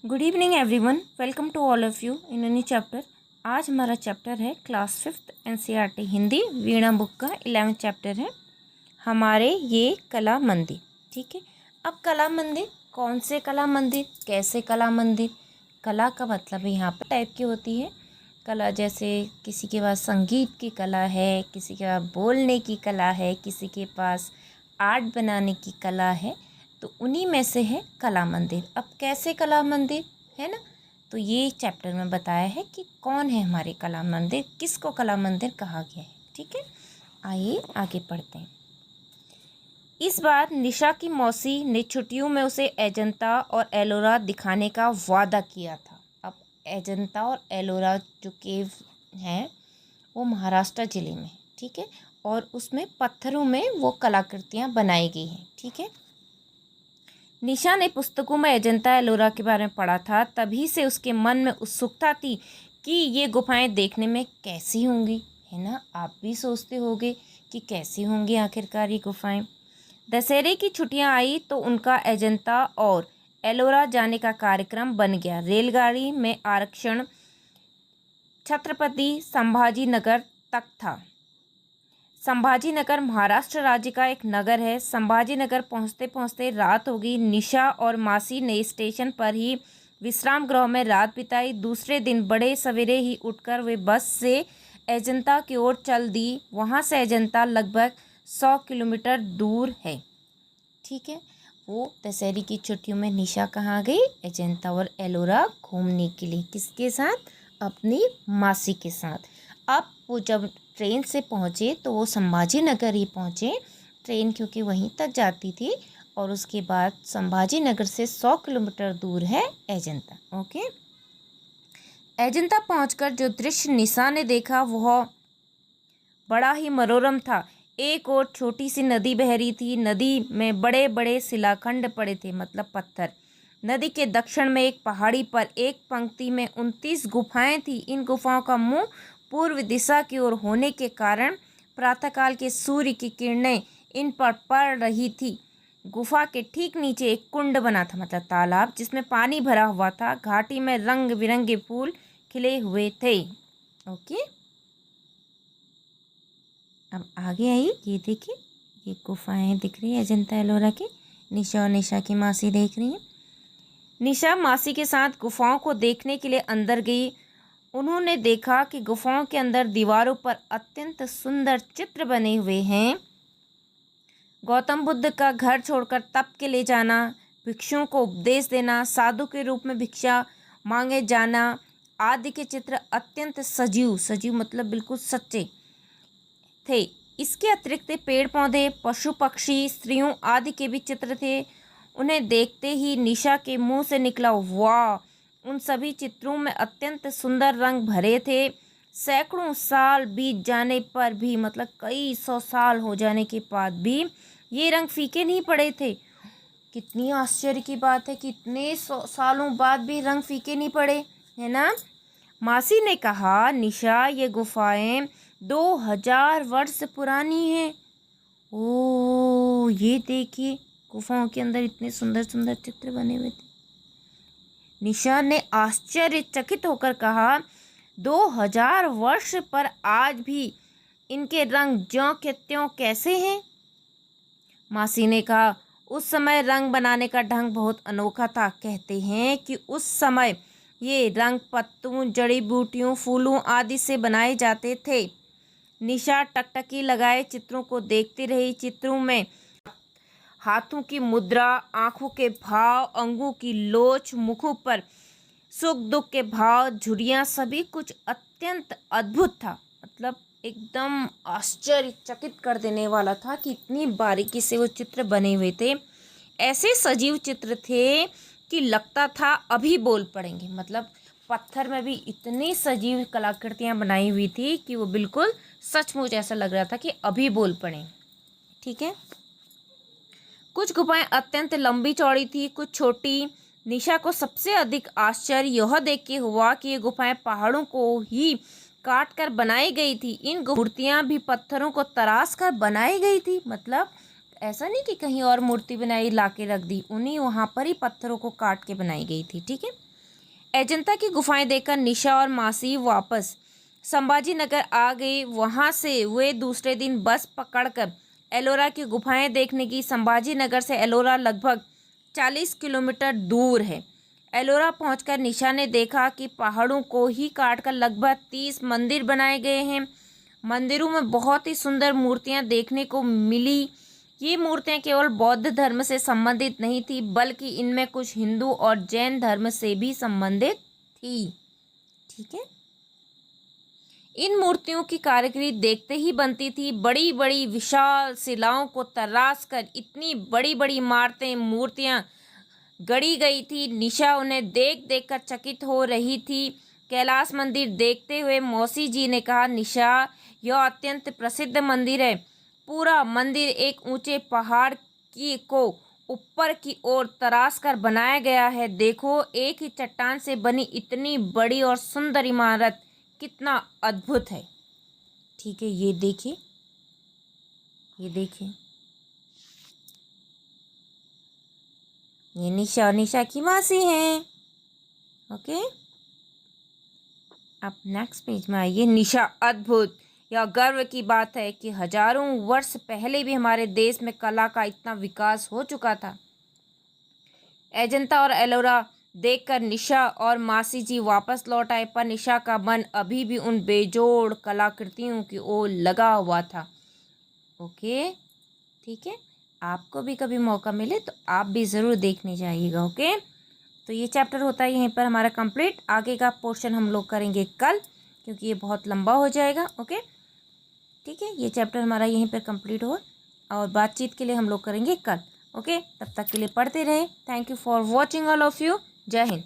Good evening everyone, welcome to all of you in new chapter. आज हमारा chapter है class 5th NCERT Hindi Veena book का 11th chapter है हमारे ये कला मंदिर। ठीक है, अब कला मंदिर कौन से कला मंदिर, कैसे कला मंदिर। कला का मतलब है यहाँ पर टाइप की होती है कला, जैसे किसी के पास संगीत की कला है, किसी के पास बोलने की कला है, किसी के पास आर्ट बनाने की कला है, तो उन्हीं में से है कला मंदिर। अब कैसे कला मंदिर है ना, तो ये चैप्टर में बताया है कि कौन है हमारे कला मंदिर, किसको कला मंदिर कहा गया है। ठीक है, आइए आगे पढ़ते हैं। इस बार निशा की मौसी ने छुट्टियों में उसे अजंता और एलोरा दिखाने का वादा किया था। अब अजंता और एलोरा जो केव हैं वो महाराष्ट्र ज़िले में है। ठीक है, और उसमें पत्थरों में वो कलाकृतियाँ बनाई गई हैं। ठीक है, निशा ने पुस्तकों में अजंता एलोरा के बारे में पढ़ा था, तभी से उसके मन में उत्सुकता थी कि ये गुफाएं देखने में कैसी होंगी, है ना। आप भी सोचते होंगे कि कैसी होंगी आखिरकार ये गुफाएं। दशहरे की छुट्टियां आई तो उनका अजंता और एलोरा जाने का कार्यक्रम बन गया। रेलगाड़ी में आरक्षण छत्रपति संभाजी नगर तक था। संभाजी नगर महाराष्ट्र राज्य का एक नगर है। संभाजी नगर पहुँचते पहुँचते रात हो गई। निशा और मासी ने स्टेशन पर ही विश्राम गृह में रात बिताई। दूसरे दिन बड़े सवेरे ही उठकर वे बस से अजंता की ओर चल दी। वहाँ से अजंता लगभग 100 किलोमीटर दूर है। ठीक है, वो दशहरे की छुट्टियों में निशा कहाँ गई, अजंता और एलोरा घूमने के लिए। किसके साथ, अपनी मासी के साथ। अब वो जब ट्रेन से पहुँचे तो वो संभाजी नगर ही पहुँचे, ट्रेन क्योंकि वहीं तक जाती थी। और उसके बाद संभाजी नगर से 100 किलोमीटर दूर है अजंता। ओके, अजंता पहुंचकर जो दृश्य निशा ने देखा वह बड़ा ही मनोरम था। एक और छोटी सी नदी बह रही थी। नदी में बड़े बड़े शिलाखंड पड़े थे, मतलब पत्थर। नदी के दक्षिण में एक पहाड़ी पर एक पंक्ति में 29 गुफाएं थी। इन गुफाओं का मुंह पूर्व दिशा की ओर होने के कारण प्रातःकाल के सूर्य की किरणें इन पर पड़ रही थी। गुफा के ठीक नीचे एक कुंड बना था, मतलब तालाब, जिसमें पानी भरा हुआ था। घाटी में रंग बिरंगे फूल खिले हुए थे। ओके, अब आगे आइए, ये देखिए, ये गुफाएं दिख रही है अजंता एलोरा की। निशा और निशा की मासी देख रही हैं। निशा मासी के साथ गुफाओं को देखने के लिए अंदर गई। उन्होंने देखा कि गुफाओं के अंदर दीवारों पर अत्यंत सुंदर चित्र बने हुए हैं। गौतम बुद्ध का घर छोड़कर तप के लिए जाना, भिक्षुओं को उपदेश देना, साधु के रूप में भिक्षा मांगे जाना आदि के चित्र अत्यंत सजीव मतलब बिल्कुल सच्चे थे। इसके अतिरिक्त पेड़ पौधे, पशु पक्षी, स्त्रियों आदि के भी चित्र थे। उन्हें देखते ही निशा के मुंह से निकला वाह। उन सभी चित्रों में अत्यंत सुंदर रंग भरे थे। सैकड़ों साल बीत जाने पर भी, मतलब कई 100 साल हो जाने के बाद भी ये रंग फीके नहीं पड़े थे। कितनी आश्चर्य की बात है कि इतने 100 सालों बाद भी रंग फीके नहीं पड़े, है ना। मासी ने कहा, निशा ये गुफाएं 2000 वर्ष पुरानी है। ओ, ये देखिए, गुफाओं के अंदर इतने सुंदर सुंदर चित्र बने हुए थे। निशा ने आश्चर्यचकित होकर कहा, 2000 वर्ष पर आज भी इनके रंग ज्यों के त्यों कैसे हैं। मासी ने कहा, उस समय रंग बनाने का ढंग बहुत अनोखा था। कहते हैं कि उस समय ये रंग पत्तों, जड़ी बूटियों, फूलों आदि से बनाए जाते थे। निशा टकटकी लगाए चित्रों को देखती रही। चित्रों में हाथों की मुद्रा, आंखों के भाव, अंगों की लोच, मुखों पर सुख दुख के भाव, झुर्रियाँ, सभी कुछ अत्यंत अद्भुत था। मतलब एकदम आश्चर्यचकित कर देने वाला था कि इतनी बारीकी से वो चित्र बने हुए थे। ऐसे सजीव चित्र थे कि लगता था अभी बोल पड़ेंगे। मतलब पत्थर में भी इतनी सजीव कलाकृतियाँ बनाई हुई थी कि वो बिल्कुल सचमुच ऐसा लग रहा था कि अभी बोल पड़े। ठीक है, कुछ गुफाएं अत्यंत लंबी चौड़ी थी, कुछ छोटी। निशा को सबसे अधिक आश्चर्य यह देख के हुआ कि ये गुफाएं पहाड़ों को ही काट कर बनाई गई थी। इन मूर्तियां भी पत्थरों को तराश कर बनाई गई थी। मतलब ऐसा नहीं कि कहीं और मूर्ति बनाई ला के रख दी, उन्हीं वहाँ पर ही पत्थरों को काट के बनाई गई थी। ठीक है, अजंता की गुफाएं देखकर निशा और मासी वापस संभाजी नगर आ गई। वहां से वे दूसरे दिन बस पकड़कर एलोरा की गुफाएं देखने की। संभाजी नगर से एलोरा लगभग 40 किलोमीटर दूर है। एलोरा पहुंचकर निशा ने देखा कि पहाड़ों को ही काटकर लगभग 30 मंदिर बनाए गए हैं। मंदिरों में बहुत ही सुंदर मूर्तियां देखने को मिली। ये मूर्तियां केवल बौद्ध धर्म से संबंधित नहीं थी, बल्कि इनमें कुछ हिंदू और जैन धर्म से भी संबंधित थी। ठीक है, इन मूर्तियों की कारीगरी देखते ही बनती थी। बड़ी बड़ी विशाल शिलाओं को तराश कर इतनी बड़ी बड़ी इमारतें, मूर्तियां गढ़ी गई थी। निशा उन्हें देख देख कर चकित हो रही थी। कैलाश मंदिर देखते हुए मौसी जी ने कहा, निशा, यह अत्यंत प्रसिद्ध मंदिर है। पूरा मंदिर एक ऊंचे पहाड़ को ऊपर की ओर तराश कर बनाया गया है। देखो, एक ही चट्टान से बनी इतनी बड़ी और सुंदर इमारत कितना अद्भुत है। ठीक है, ये देखिए, ये देखिए, ये निशा और निशा की मासी हैं। ओके, अब नेक्स्ट पेज में आइए। निशा, अद्भुत, यह गर्व की बात है कि हजारों वर्ष पहले भी हमारे देश में कला का इतना विकास हो चुका था। अजंता और एलोरा देखकर निशा और मासी जी वापस लौट आए, पर निशा का मन अभी भी उन बेजोड़ कलाकृतियों की ओर लगा हुआ था। ओके, ठीक है, आपको भी कभी मौका मिले तो आप भी ज़रूर देखने जाइएगा। ओके, तो ये चैप्टर होता है यहीं पर हमारा कंप्लीट। आगे का पोर्शन हम लोग करेंगे कल, क्योंकि ये बहुत लंबा हो जाएगा। ओके, ठीक है, ये चैप्टर हमारा यहीं पर कंप्लीट हुआ और बातचीत के लिए हम लोग करेंगे कल। ओके, तब तक के लिए पढ़ते रहे। Thank you for watching all of you. जय हिंद।